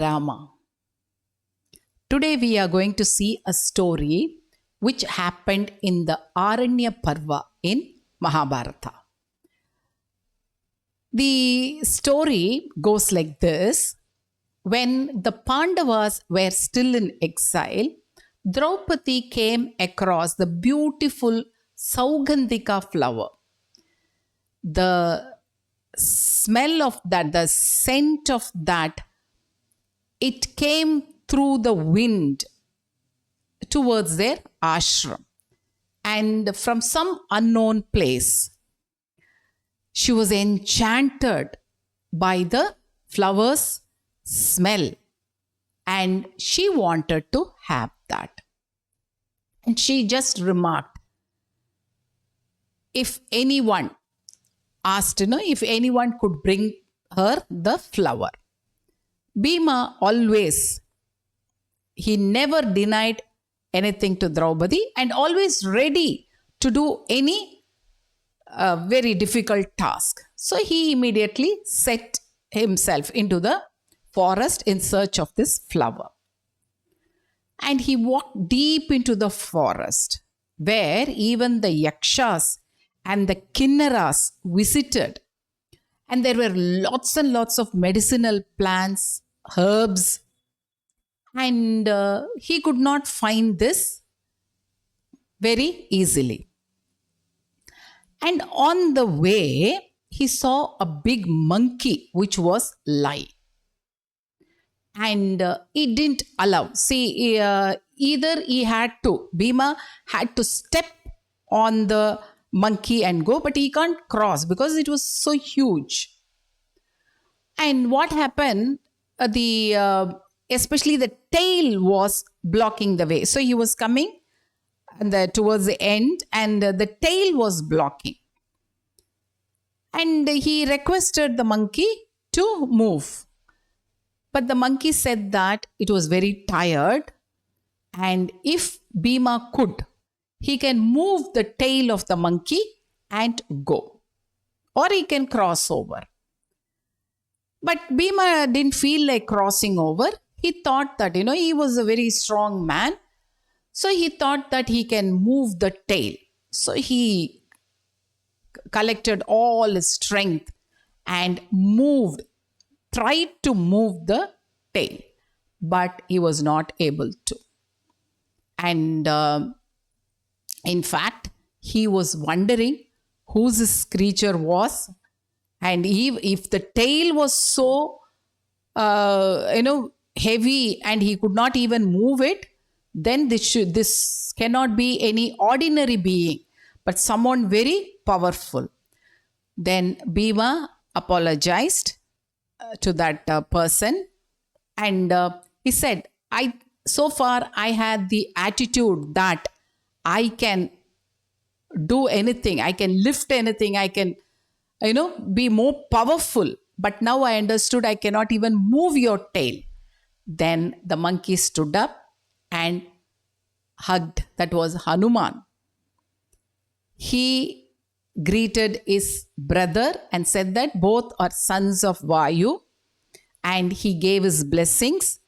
Rama. Today we are going to see a story which happened in the Aranya Parva in Mahabharata. The story goes like this. When the Pandavas were still in exile, Draupadi came across the beautiful Saugandhika flower. The smell of that, the scent of that, it came through the wind towards their ashram. And from some unknown place, she was enchanted by the flower's smell and she wanted to have that. And she just remarked, if anyone asked, if anyone could bring her the flower. Bhima always, he never denied anything to Draupadi and always ready to do any very difficult task. So he immediately set himself into the forest in search of this flower. And he walked deep into the forest where even the yakshas and the kinnaras visited. And there were lots and lots of medicinal plants, herbs. And he could not find this very easily. And on the way, he saw a big monkey which was lying. And he didn't allow. See, either he had to, Bhima had to step on the monkey and go, but he can't cross because it was so huge. And what happened, especially the tail was blocking the way. So he was coming towards the end and the tail was blocking. And he requested the monkey to move. But the monkey said that it was very tired and if Bhima could, he can move the tail of the monkey and go. Or he can cross over. But Bhima didn't feel like crossing over. He thought that, he was a very strong man. So he thought that he can move the tail. So he collected all his strength and tried to move the tail. But he was not able to. And in fact, he was wondering who this creature was. And if the tail was so, heavy and he could not even move it, then this cannot be any ordinary being, but someone very powerful. Then Bhima apologized to that person and he said, so far I had the attitude that I can do anything, I can lift anything, I can be more powerful. But now I understood I cannot even move your tail. Then the monkey stood up and hugged. That was Hanuman. He greeted his brother and said that both are sons of Vayu. And he gave his blessings.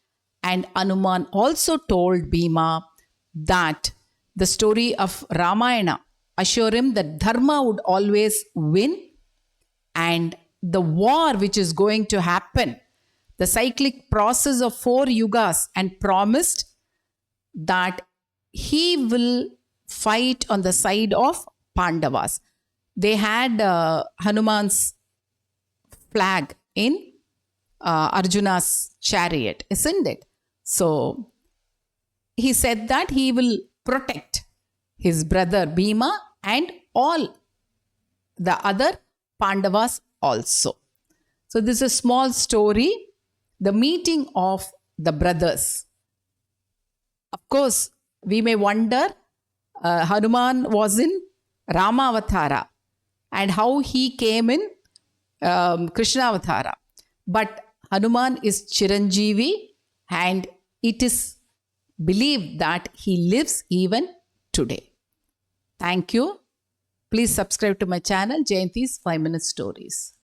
And Hanuman also told Bhima that the story of Ramayana assured him that Dharma would always win. And the war which is going to happen, the cyclic process of 4 yugas, and promised that he will fight on the side of Pandavas. They had Hanuman's flag in Arjuna's chariot, isn't it? So he said that he will protect his brother Bhima and all the other Pandavas also. So this is a small story, the meeting of the brothers. Of course, we may wonder, Hanuman was in Rama Avatara and how he came in Krishna Avatara. But Hanuman is Chiranjeevi and it is believed that he lives even today. Thank you. Please subscribe to my channel, Jayanti's 5 Minute Stories.